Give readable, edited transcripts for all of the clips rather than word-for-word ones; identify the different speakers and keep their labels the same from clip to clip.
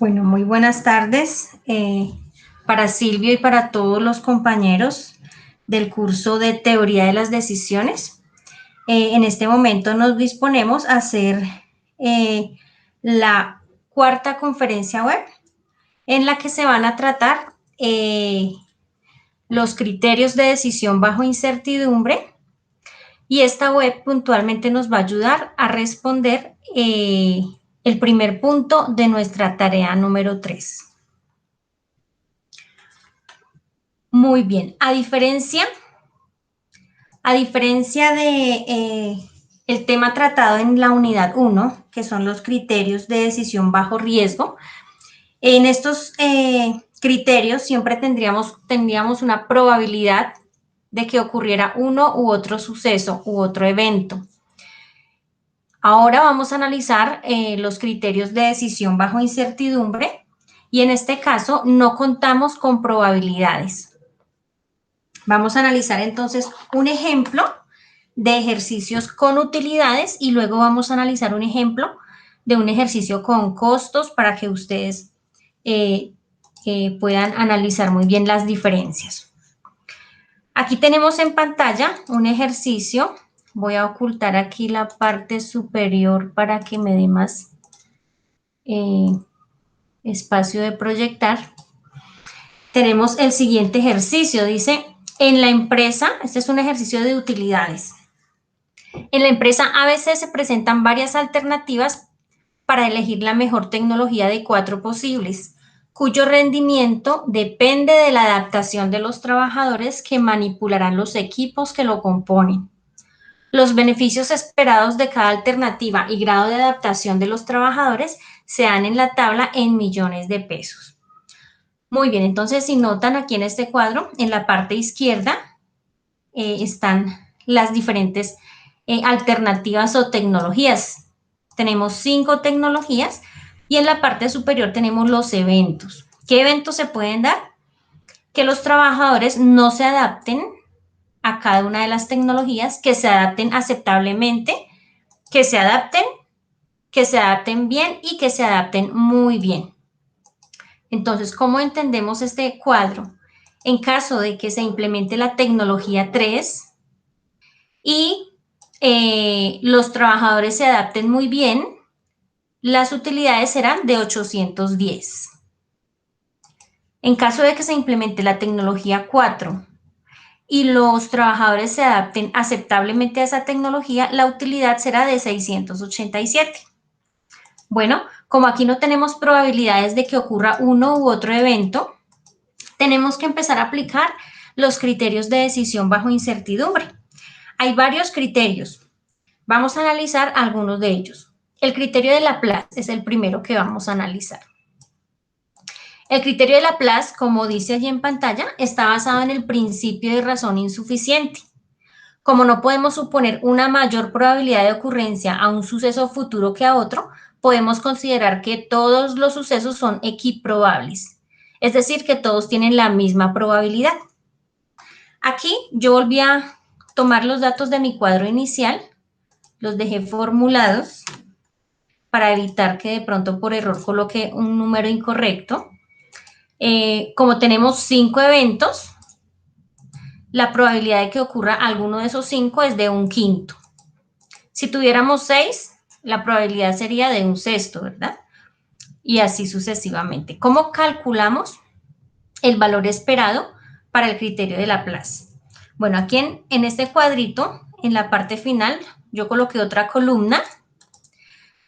Speaker 1: Bueno, muy buenas tardes para Silvio y para todos los compañeros del curso de Teoría de las Decisiones. En este momento nos disponemos a hacer la cuarta conferencia web en la que se van a tratar los criterios de decisión bajo incertidumbre, y esta web puntualmente nos va a ayudar a responder el primer punto de nuestra tarea número 3. Muy bien, a diferencia de el tema tratado en la unidad 1, que son los criterios de decisión bajo riesgo, en estos criterios siempre tendríamos una probabilidad de que ocurriera uno u otro suceso u otro evento. Ahora vamos a analizar los criterios de decisión bajo incertidumbre, y en este caso no contamos con probabilidades. Vamos a analizar entonces un ejemplo de ejercicios con utilidades y luego vamos a analizar un ejemplo de un ejercicio con costos para que ustedes puedan analizar muy bien las diferencias. Aquí tenemos en pantalla un ejercicio. Voy a ocultar aquí la parte superior para que me dé más espacio de proyectar. Tenemos el siguiente ejercicio. Dice, en la empresa, este es un ejercicio de utilidades. En la empresa ABC se presentan varias alternativas para elegir la mejor tecnología de 4 posibles, cuyo rendimiento depende de la adaptación de los trabajadores que manipularán los equipos que lo componen. Los beneficios esperados de cada alternativa y grado de adaptación de los trabajadores se dan en la tabla en millones de pesos. Muy bien, entonces si notan aquí en este cuadro, en la parte izquierda están las diferentes alternativas o tecnologías. Tenemos 5 tecnologías y en la parte superior tenemos los eventos. ¿Qué eventos se pueden dar? Que los trabajadores no se adapten a cada una de las tecnologías, que se adapten aceptablemente, que se adapten bien y que se adapten muy bien. Entonces, ¿cómo entendemos este cuadro? En caso de que se implemente la tecnología 3 y los trabajadores se adapten muy bien, las utilidades serán de 810. En caso de que se implemente la tecnología 4 y los trabajadores se adapten aceptablemente a esa tecnología, la utilidad será de 687. Bueno, como aquí no tenemos probabilidades de que ocurra uno u otro evento, tenemos que empezar a aplicar los criterios de decisión bajo incertidumbre. Hay varios criterios. Vamos a analizar algunos de ellos. El criterio de Laplace es el primero que vamos a analizar. El criterio de Laplace, como dice allí en pantalla, está basado en el principio de razón insuficiente. Como no podemos suponer una mayor probabilidad de ocurrencia a un suceso futuro que a otro, podemos considerar que todos los sucesos son equiprobables, es decir, que todos tienen la misma probabilidad. Aquí yo volví a tomar los datos de mi cuadro inicial, los dejé formulados para evitar que de pronto por error coloque un número incorrecto. Como tenemos 5 eventos, la probabilidad de que ocurra alguno de esos 5 es de 1/5. Si tuviéramos 6, la probabilidad sería de 1/6, ¿verdad? Y así sucesivamente. ¿Cómo calculamos el valor esperado para el criterio de Laplace? Bueno, aquí en este cuadrito, en la parte final, yo coloqué otra columna.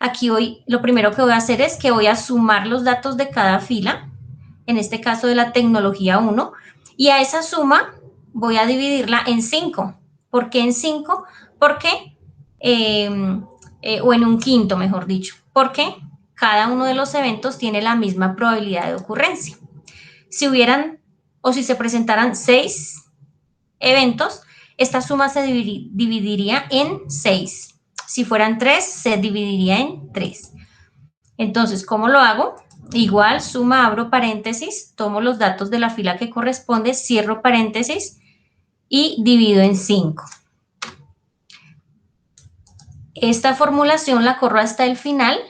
Speaker 1: Aquí hoy lo primero que voy a hacer es que voy a sumar los datos de cada fila, en este caso de la tecnología 1, y a esa suma voy a dividirla en 5. ¿Por qué en 5? Porque, o en 1/5, mejor dicho, porque cada uno de los eventos tiene la misma probabilidad de ocurrencia. Si hubieran o si se presentaran 6 eventos, esta suma se dividiría en 6. Si fueran 3, se dividiría en 3. Entonces, ¿cómo lo hago? Igual, suma, abro paréntesis, tomo los datos de la fila que corresponde, cierro paréntesis y divido en 5. Esta formulación la corro hasta el final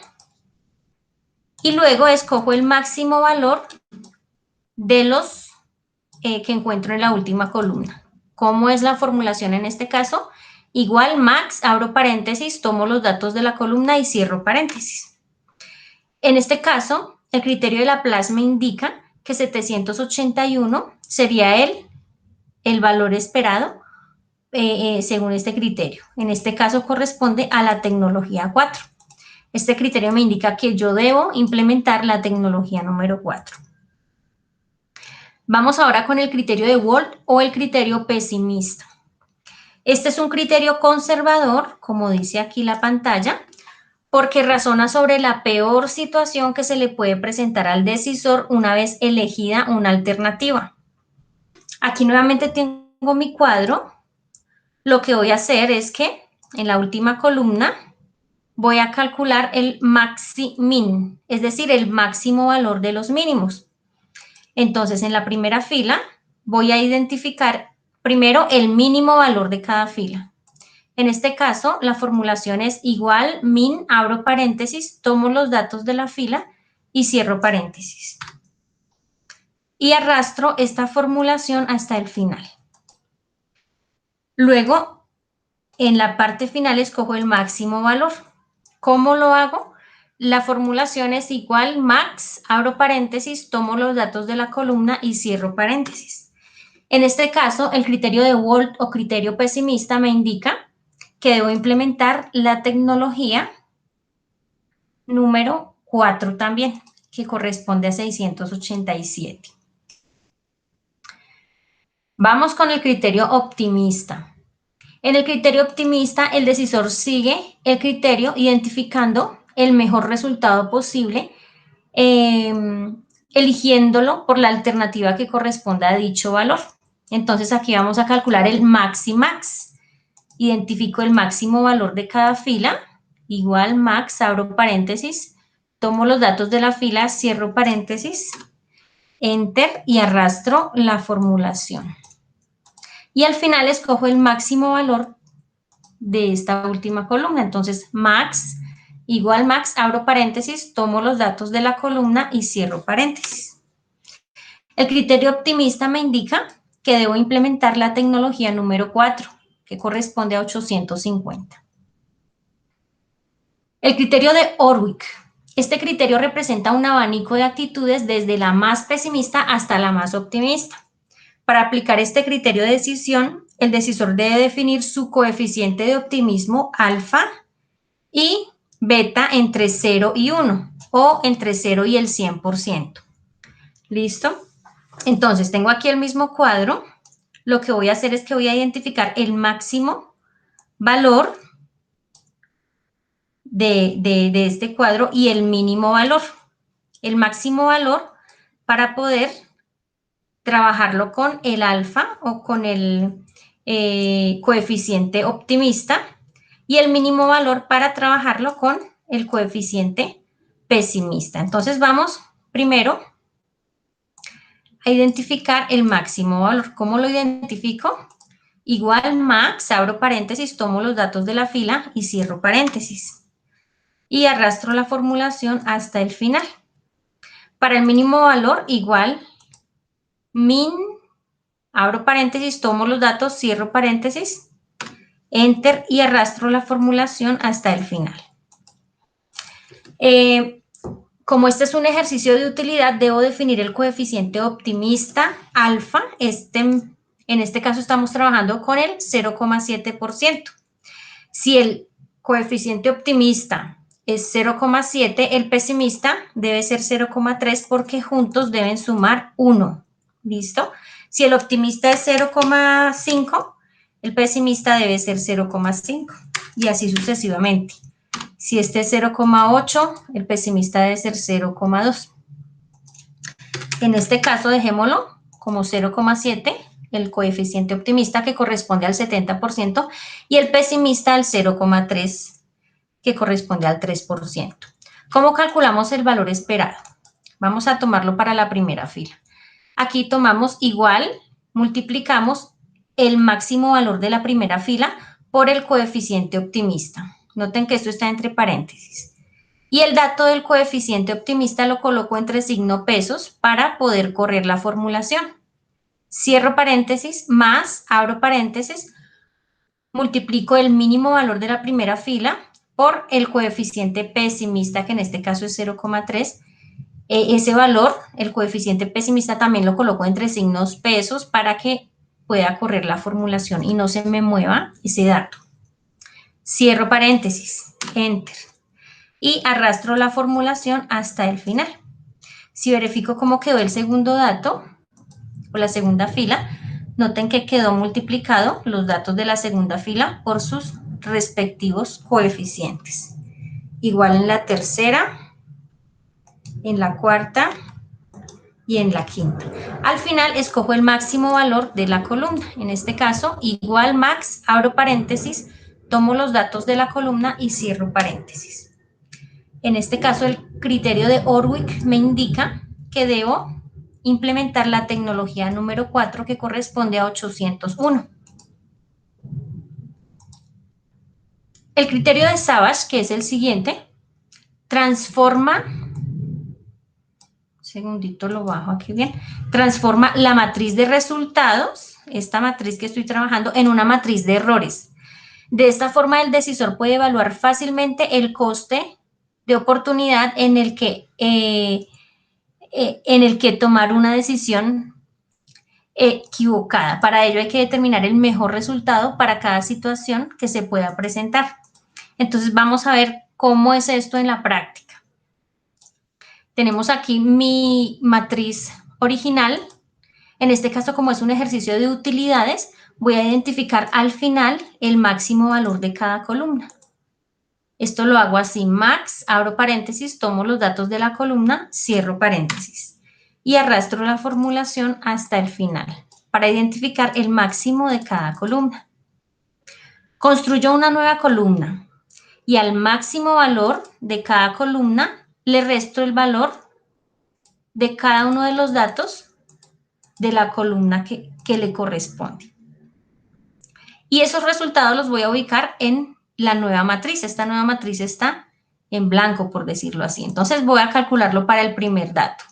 Speaker 1: y luego escojo el máximo valor de los que encuentro en la última columna. ¿Cómo es la formulación en este caso? Igual max, abro paréntesis, tomo los datos de la columna y cierro paréntesis. En este caso, el criterio de Laplace me indica que 781 sería el valor esperado según este criterio. En este caso corresponde a la tecnología 4. Este criterio me indica que yo debo implementar la tecnología número 4. Vamos ahora con el criterio de Wold o el criterio pesimista. Este es un criterio conservador, como dice aquí la pantalla, porque razona sobre la peor situación que se le puede presentar al decisor una vez elegida una alternativa. Aquí nuevamente tengo mi cuadro. Lo que voy a hacer es que en la última columna voy a calcular el maxi-min, es decir, el máximo valor de los mínimos. Entonces, en la primera fila voy a identificar primero el mínimo valor de cada fila. En este caso, la formulación es igual min, abro paréntesis, tomo los datos de la fila y cierro paréntesis. Y arrastro esta formulación hasta el final. Luego, en la parte final escojo el máximo valor. ¿Cómo lo hago? La formulación es igual max, abro paréntesis, tomo los datos de la columna y cierro paréntesis. En este caso, el criterio de Wold o criterio pesimista me indica que debo implementar la tecnología número 4 también, que corresponde a 687. Vamos con el criterio optimista. En el criterio optimista, el decisor sigue el criterio identificando el mejor resultado posible, eligiéndolo por la alternativa que corresponda a dicho valor. Entonces aquí vamos a calcular el maxi-max. Identifico el máximo valor de cada fila, igual max, abro paréntesis, tomo los datos de la fila, cierro paréntesis, enter y arrastro la formulación. Y al final escojo el máximo valor de esta última columna. Entonces, max igual max, abro paréntesis, tomo los datos de la columna y cierro paréntesis. El criterio optimista me indica que debo implementar la tecnología número 4, que corresponde a 850. El criterio de Orwick. Este criterio representa un abanico de actitudes desde la más pesimista hasta la más optimista. Para aplicar este criterio de decisión, el decisor debe definir su coeficiente de optimismo alfa y beta entre 0 y 1 o entre 0 y el 100%. ¿Listo? Entonces, tengo aquí el mismo cuadro. Lo que voy a hacer es que voy a identificar el máximo valor de este cuadro y el mínimo valor. El máximo valor para poder trabajarlo con el alfa o con el coeficiente optimista y el mínimo valor para trabajarlo con el coeficiente pesimista. Entonces vamos primero a identificar el máximo valor. ¿Cómo lo identifico? Igual max, abro paréntesis, tomo los datos de la fila y cierro paréntesis. Y arrastro la formulación hasta el final. Para el mínimo valor, igual min, abro paréntesis, tomo los datos, cierro paréntesis, enter y arrastro la formulación hasta el final. Como este es un ejercicio de utilidad, debo definir el coeficiente optimista alfa. En este caso estamos trabajando con el 0,7%. Si el coeficiente optimista es 0,7, el pesimista debe ser 0,3 porque juntos deben sumar 1. ¿Listo? Si el optimista es 0,5, el pesimista debe ser 0,5 y así sucesivamente. Si este es 0,8, el pesimista debe ser 0,2. En este caso, dejémoslo como 0,7, el coeficiente optimista que corresponde al 70% y el pesimista al 0,3 que corresponde al 3%. ¿Cómo calculamos el valor esperado? Vamos a tomarlo para la primera fila. Aquí tomamos igual, multiplicamos el máximo valor de la primera fila por el coeficiente optimista. Noten que esto está entre paréntesis. Y el dato del coeficiente optimista lo coloco entre signo pesos para poder correr la formulación. Cierro paréntesis, más, abro paréntesis, multiplico el mínimo valor de la primera fila por el coeficiente pesimista, que en este caso es 0,3. Ese valor, el coeficiente pesimista, también lo coloco entre signos pesos para que pueda correr la formulación y no se me mueva ese dato. Cierro paréntesis, enter, y arrastro la formulación hasta el final. Si verifico cómo quedó el segundo dato, o la segunda fila, noten que quedó multiplicado los datos de la segunda fila por sus respectivos coeficientes. Igual en la tercera, en la cuarta y en la quinta. Al final escojo el máximo valor de la columna. En este caso, igual max, abro paréntesis, tomo los datos de la columna y cierro paréntesis. En este caso, el criterio de Orwick me indica que debo implementar la tecnología número 4 que corresponde a 801. El criterio de Savage, que es el siguiente, transforma, segundito lo bajo aquí bien, transforma la matriz de resultados, esta matriz que estoy trabajando, en una matriz de errores. De esta forma, el decisor puede evaluar fácilmente el coste de oportunidad en el que tomar una decisión equivocada. Para ello hay que determinar el mejor resultado para cada situación que se pueda presentar. Entonces vamos a ver cómo es esto en la práctica. Tenemos aquí mi matriz original. En este caso, como es un ejercicio de utilidades, voy a identificar al final el máximo valor de cada columna. Esto lo hago así, max, abro paréntesis, tomo los datos de la columna, cierro paréntesis y arrastro la formulación hasta el final para identificar el máximo de cada columna. Construyo una nueva columna y al máximo valor de cada columna le resto el valor de cada uno de los datos de la columna que le corresponde. Y esos resultados los voy a ubicar en la nueva matriz. Esta nueva matriz está en blanco, por decirlo así. Entonces voy a calcularlo para el primer dato.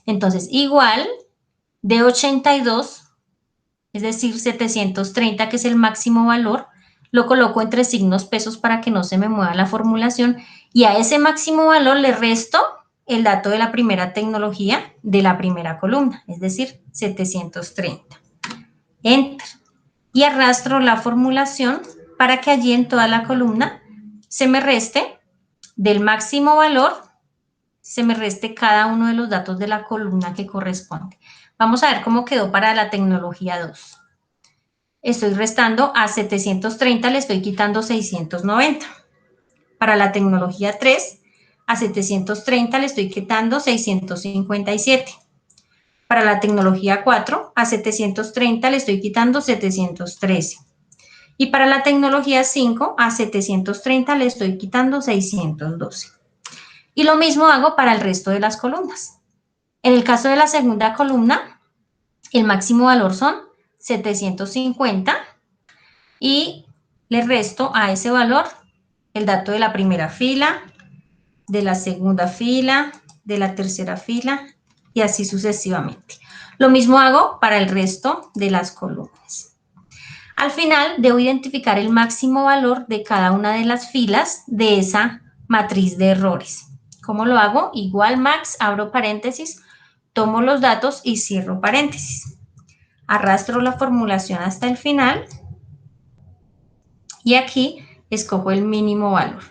Speaker 1: Entonces, igual de 82, es decir, 730, que es el máximo valor, lo coloco entre signos pesos para que no se me mueva la formulación. Y a ese máximo valor le resto el dato de la primera tecnología de la primera columna, es decir, 730. Enter. Y arrastro la formulación para que allí en toda la columna se me reste del máximo valor, se me reste cada uno de los datos de la columna que corresponde. Vamos a ver cómo quedó para la tecnología 2. Estoy restando a 730, le estoy quitando 690. Para la tecnología 3, a 730 le estoy quitando 657. Para la tecnología 4, a 730 le estoy quitando 713. Y para la tecnología 5, a 730 le estoy quitando 612. Y lo mismo hago para el resto de las columnas. En el caso de la segunda columna, el máximo valor son 750 y le resto a ese valor el dato de la primera fila, de la segunda fila, de la tercera fila y así sucesivamente. Lo mismo hago para el resto de las columnas. Al final debo identificar el máximo valor de cada una de las filas de esa matriz de errores. ¿Cómo lo hago? Igual max, abro paréntesis, tomo los datos y cierro paréntesis. Arrastro la formulación hasta el final y aquí escojo el mínimo valor.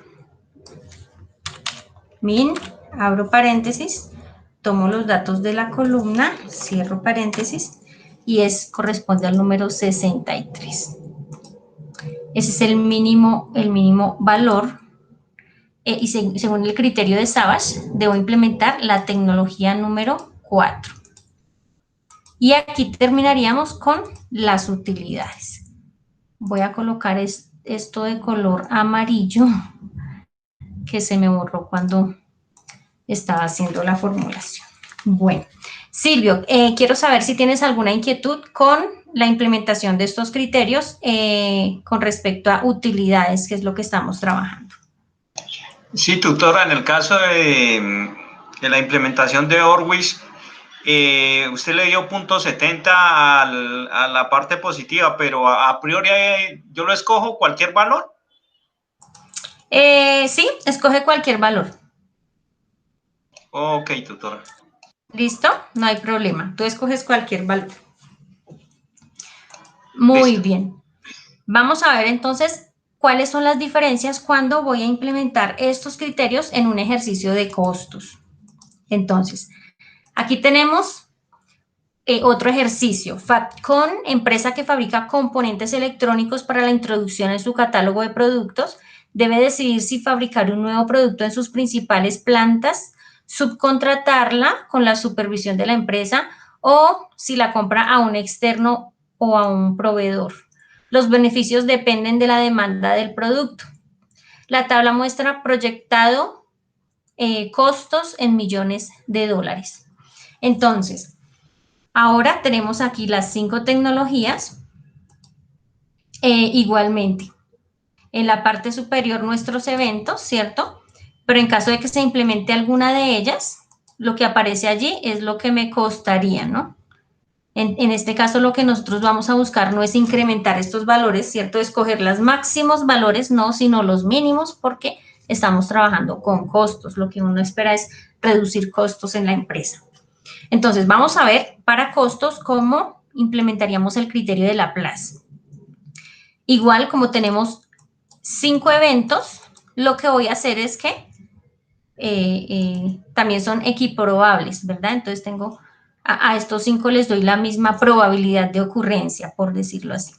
Speaker 1: Min, abro paréntesis, tomo los datos de la columna, cierro paréntesis y corresponde al número 63. Ese es el mínimo valor y según el criterio de Savage debo implementar la tecnología número 4. Y aquí terminaríamos con las utilidades. Voy a colocar esto de color amarillo que se me borró cuando estaba haciendo la formulación. Bueno, Silvio, quiero saber si tienes alguna inquietud con la implementación de estos criterios con respecto a utilidades, que es lo que estamos trabajando.
Speaker 2: Sí, tutora, en el caso de la implementación de Orwis, usted le dio punto 70 a la parte positiva, pero a priori yo lo escojo cualquier valor.
Speaker 1: Sí, escoge cualquier valor.
Speaker 2: Ok, tutora.
Speaker 1: ¿Listo? No hay problema. Tú escoges cualquier valor. Muy
Speaker 2: Listo.
Speaker 1: bien. Vamos a ver entonces cuáles son las diferencias cuando voy a implementar estos criterios en un ejercicio de costos. Entonces, aquí tenemos otro ejercicio. Fatcon, empresa que fabrica componentes electrónicos para la introducción en su catálogo de productos, debe decidir si fabricar un nuevo producto en sus principales plantas, subcontratarla con la supervisión de la empresa o si la compra a un externo o a un proveedor. Los beneficios dependen de la demanda del producto. La tabla muestra proyectado costos en millones de dólares. Entonces, ahora tenemos aquí las 5 tecnologías. Igualmente, en la parte superior nuestros eventos, ¿cierto? Pero en caso de que se implemente alguna de ellas, lo que aparece allí es lo que me costaría, ¿no? En este caso lo que nosotros vamos a buscar no es incrementar estos valores, ¿cierto? Escoger los máximos valores, no, sino los mínimos, porque estamos trabajando con costos. Lo que uno espera es reducir costos en la empresa. Entonces, vamos a ver para costos cómo implementaríamos el criterio de Laplace. Igual, como tenemos 5 eventos, lo que voy a hacer es que también son equiprobables, ¿verdad? Entonces, tengo a estos 5 les doy la misma probabilidad de ocurrencia, por decirlo así.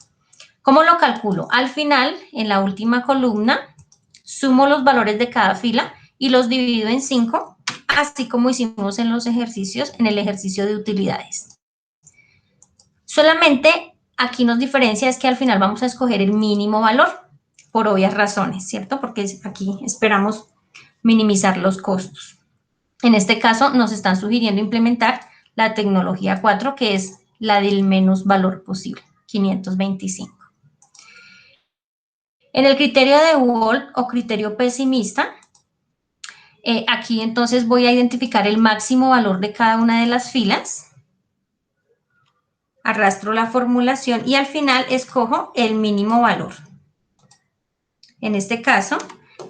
Speaker 1: ¿Cómo lo calculo? Al final, en la última columna, sumo los valores de cada fila y los divido en 5, así como hicimos en los ejercicios, en el ejercicio de utilidades. Solamente aquí nos diferencia es que al final vamos a escoger el mínimo valor, por obvias razones, ¿cierto? Porque aquí esperamos minimizar los costos. En este caso nos están sugiriendo implementar la tecnología 4, que es la del menos valor posible, 525. En el criterio de Wald o criterio pesimista, aquí entonces voy a identificar el máximo valor de cada una de las filas, arrastro la formulación y al final escojo el mínimo valor. En este caso,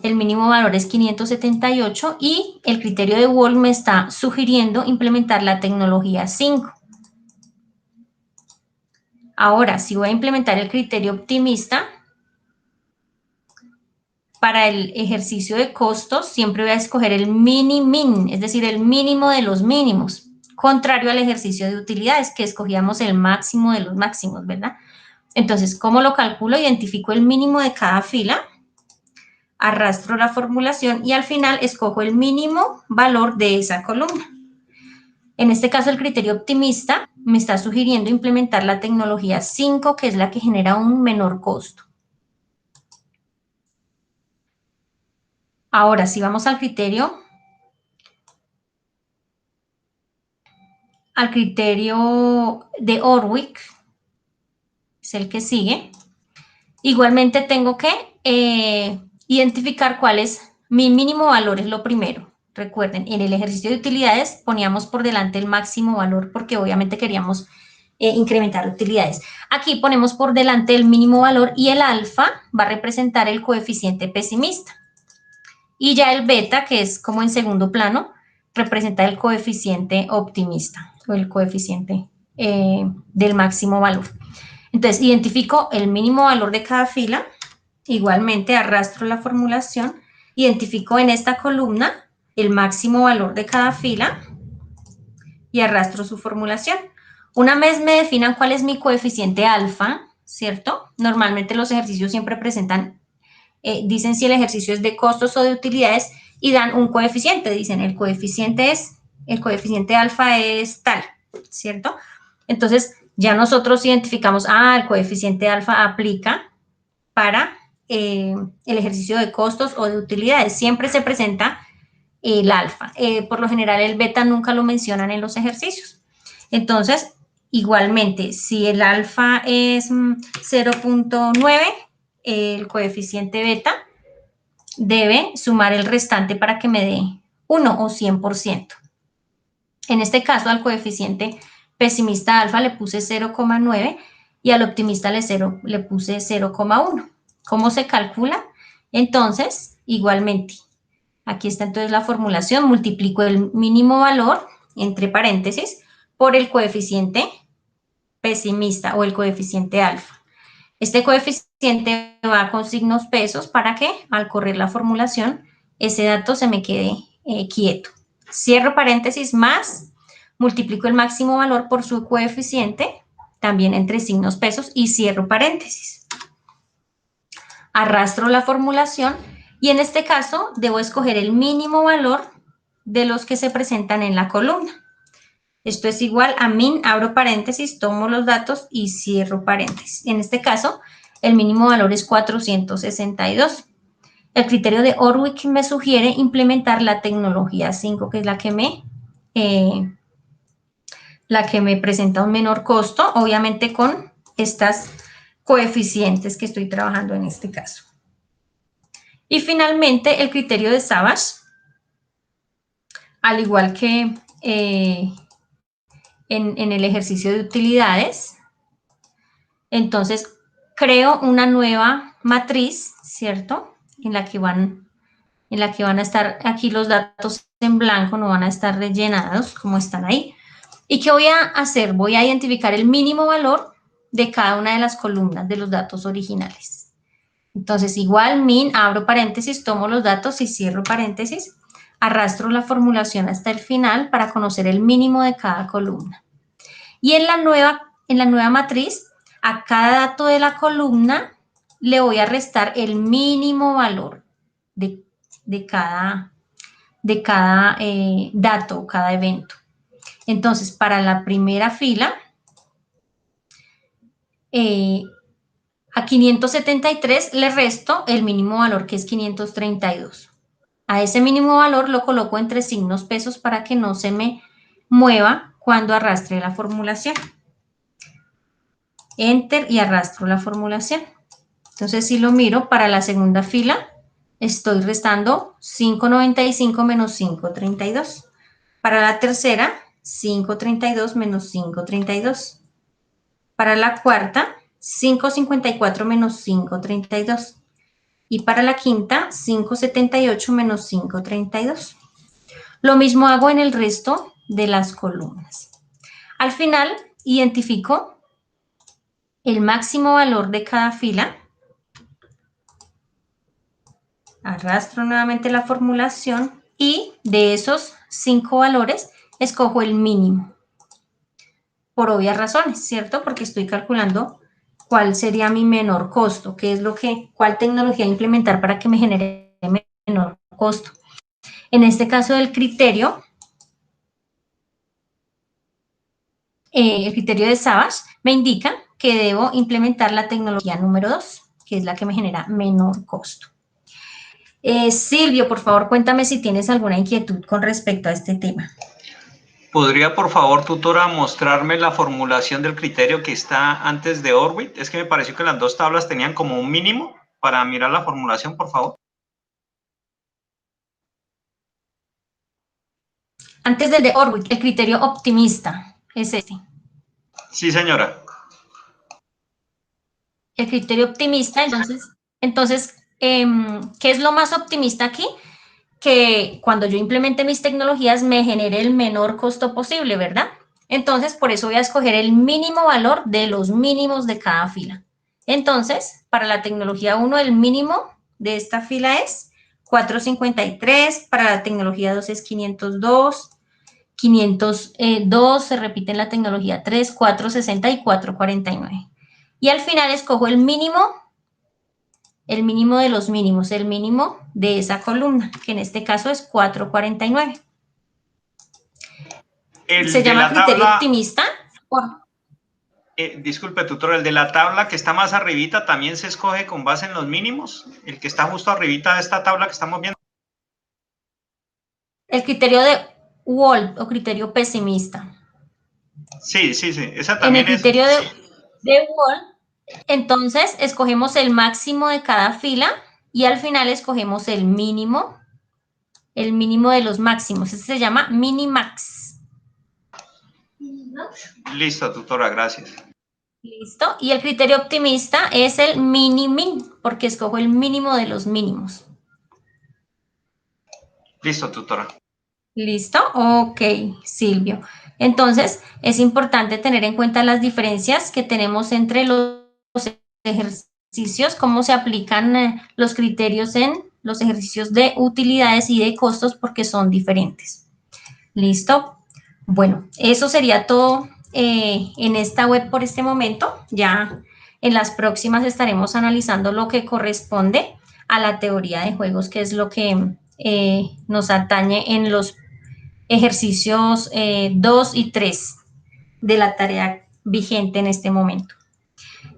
Speaker 1: el mínimo valor es 578 y el criterio de Wald me está sugiriendo implementar la tecnología 5. Ahora, si voy a implementar el criterio optimista, para el ejercicio de costos siempre voy a escoger el mini-min, es decir, el mínimo de los mínimos, contrario al ejercicio de utilidades, que escogíamos el máximo de los máximos, ¿verdad? Entonces, ¿cómo lo calculo? Identifico el mínimo de cada fila, arrastro la formulación y al final escojo el mínimo valor de esa columna. En este caso, el criterio optimista me está sugiriendo implementar la tecnología 5, que es la que genera un menor costo. Ahora, si vamos al criterio de Orwick, es el que sigue, igualmente tengo que identificar cuál es mi mínimo valor, es lo primero. Recuerden, en el ejercicio de utilidades poníamos por delante el máximo valor porque obviamente queríamos incrementar utilidades. Aquí ponemos por delante el mínimo valor y el alfa va a representar el coeficiente pesimista. Y ya el beta, que es como en segundo plano, representa el coeficiente optimista o el coeficiente del máximo valor. Entonces, identifico el mínimo valor de cada fila, igualmente arrastro la formulación, identifico en esta columna el máximo valor de cada fila y arrastro su formulación. Una vez me definan cuál es mi coeficiente alfa, ¿cierto? Normalmente los ejercicios siempre presentan, dicen si el ejercicio es de costos o de utilidades y dan un coeficiente, dicen el coeficiente alfa es tal, ¿cierto? Entonces, ya nosotros identificamos, el coeficiente alfa aplica para el ejercicio de costos o de utilidades. Siempre se presenta el alfa. Por lo general, el beta nunca lo mencionan en los ejercicios. Entonces, igualmente, si el alfa es 0.9, el coeficiente beta debe sumar el restante para que me dé 1 o 100%. En este caso, al coeficiente pesimista alfa le puse 0,9 y al optimista le puse 0,1. ¿Cómo se calcula? Entonces, igualmente, aquí está entonces la formulación, multiplico el mínimo valor, entre paréntesis, por el coeficiente pesimista o el coeficiente alfa. Este coeficiente va con signos pesos para que al correr la formulación ese dato se me quede quieto. Cierro paréntesis más, multiplico el máximo valor por su coeficiente, también entre signos pesos, y cierro paréntesis. Arrastro la formulación y en este caso debo escoger el mínimo valor de los que se presentan en la columna. Esto es igual a min, abro paréntesis, tomo los datos y cierro paréntesis. En este caso, el mínimo valor es 462. El criterio de Orwick me sugiere implementar la tecnología 5, que es la que me presenta un menor costo, obviamente con estas coeficientes que estoy trabajando en este caso. Y finalmente, el criterio de Savage, al igual que en el ejercicio de utilidades. Entonces, creo una nueva matriz, ¿cierto? En la que van a estar aquí los datos en blanco, no van a estar rellenados como están ahí. ¿Y qué voy a hacer? Voy a identificar el mínimo valor de cada una de las columnas de los datos originales. Entonces, igual min, abro paréntesis, tomo los datos y cierro paréntesis, arrastro la formulación hasta el final para conocer el mínimo de cada columna. Y en la nueva matriz, a cada dato de la columna le voy a restar el mínimo valor de cada dato, cada evento. Entonces, para la primera fila, a 573 le resto el mínimo valor, que es 532. A ese mínimo valor lo coloco entre signos pesos para que no se me mueva cuando arrastre la formulación. Enter y arrastro la formulación. Entonces, si lo miro, para la segunda fila, estoy restando 595 menos 532. Para la tercera, 532 menos 532. Para la cuarta, 554 menos 532. Y para la quinta, 578 menos 532. Lo mismo hago en el resto de las columnas. Al final, identifico el máximo valor de cada fila. Arrastro nuevamente la formulación y de esos 5 valores escojo el mínimo. Por obvias razones, ¿cierto? Porque estoy calculando cuál sería mi menor costo, cuál tecnología implementar para que me genere menor costo. En este caso del criterio, el criterio de Savage me indica que debo implementar la tecnología número 2, que es la que me genera menor costo. Silvio, por favor, cuéntame si tienes alguna inquietud con respecto a este tema.
Speaker 2: ¿Podría, por favor, tutora, mostrarme la formulación del criterio que está antes de Orwick? Es que me pareció que las dos tablas tenían como un mínimo para mirar la formulación, por favor.
Speaker 1: Antes del de Orwick, el criterio optimista es este.
Speaker 2: Sí, señora.
Speaker 1: El criterio optimista, entonces, ¿qué es lo más optimista aquí? Que cuando yo implemente mis tecnologías me genere el menor costo posible, ¿verdad? Entonces, por eso voy a escoger el mínimo valor de los mínimos de cada fila. Entonces, para la tecnología 1, el mínimo de esta fila es 453, para la tecnología 2 es 502, 502 se repite en la tecnología 3, 460 y 449. Y al final escojo el mínimo de los mínimos, el mínimo de esa columna, que en este caso es 449. Se llama criterio optimista.
Speaker 2: Disculpe, tutor, el de la tabla que está más arribita también se escoge con base en los mínimos. El que está justo arribita de esta tabla que estamos viendo.
Speaker 1: El criterio de Wolf o criterio pesimista.
Speaker 2: Sí, esa también
Speaker 1: en el criterio de Wolf, entonces escogemos el máximo de cada fila y al final escogemos el mínimo de los máximos. Este se llama minimax.
Speaker 2: Listo, tutora, gracias.
Speaker 1: Listo. Y el criterio optimista es el mini-min, porque escojo el mínimo de los mínimos.
Speaker 2: Listo, tutora.
Speaker 1: ¿Listo? Ok, Silvio. Entonces, es importante tener en cuenta las diferencias que tenemos entre los ejercicios, cómo se aplican los criterios en los ejercicios de utilidades y de costos, porque son diferentes. ¿Listo? Bueno, eso sería todo en esta web por este momento. Ya en las próximas estaremos analizando lo que corresponde a la teoría de juegos, que es lo que nos atañe en los ejercicios 2 y 3 de la tarea vigente en este momento.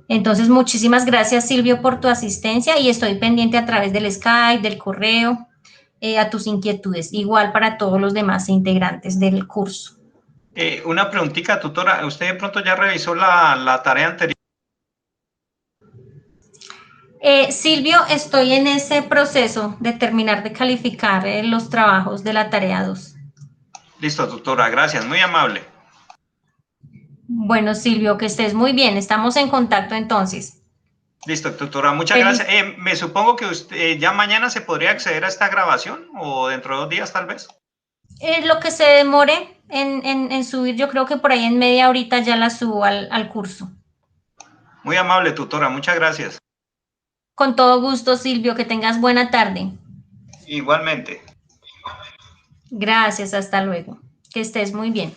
Speaker 1: Entonces, muchísimas gracias, Silvio, por tu asistencia y estoy pendiente a través del Skype, del correo, a tus inquietudes, igual para todos los demás integrantes del curso.
Speaker 2: Una preguntita, tutora. ¿Usted de pronto ya revisó la tarea anterior?
Speaker 1: Silvio, estoy en ese proceso de terminar de calificar los trabajos de la tarea 2.
Speaker 2: Listo, tutora, gracias, muy amable.
Speaker 1: Bueno, Silvio, que estés muy bien. Estamos en contacto entonces.
Speaker 2: Listo, tutora, muchas
Speaker 1: Feliz.
Speaker 2: gracias. Me supongo que usted ya mañana se podría acceder a esta grabación o dentro de 2 días tal vez.
Speaker 1: Lo que se demore en subir, yo creo que por ahí en media horita ya la subo al curso.
Speaker 2: Muy amable, tutora, muchas gracias.
Speaker 1: Con todo gusto, Silvio, que tengas buena tarde.
Speaker 2: Igualmente.
Speaker 1: Gracias, hasta luego. Que estés muy bien.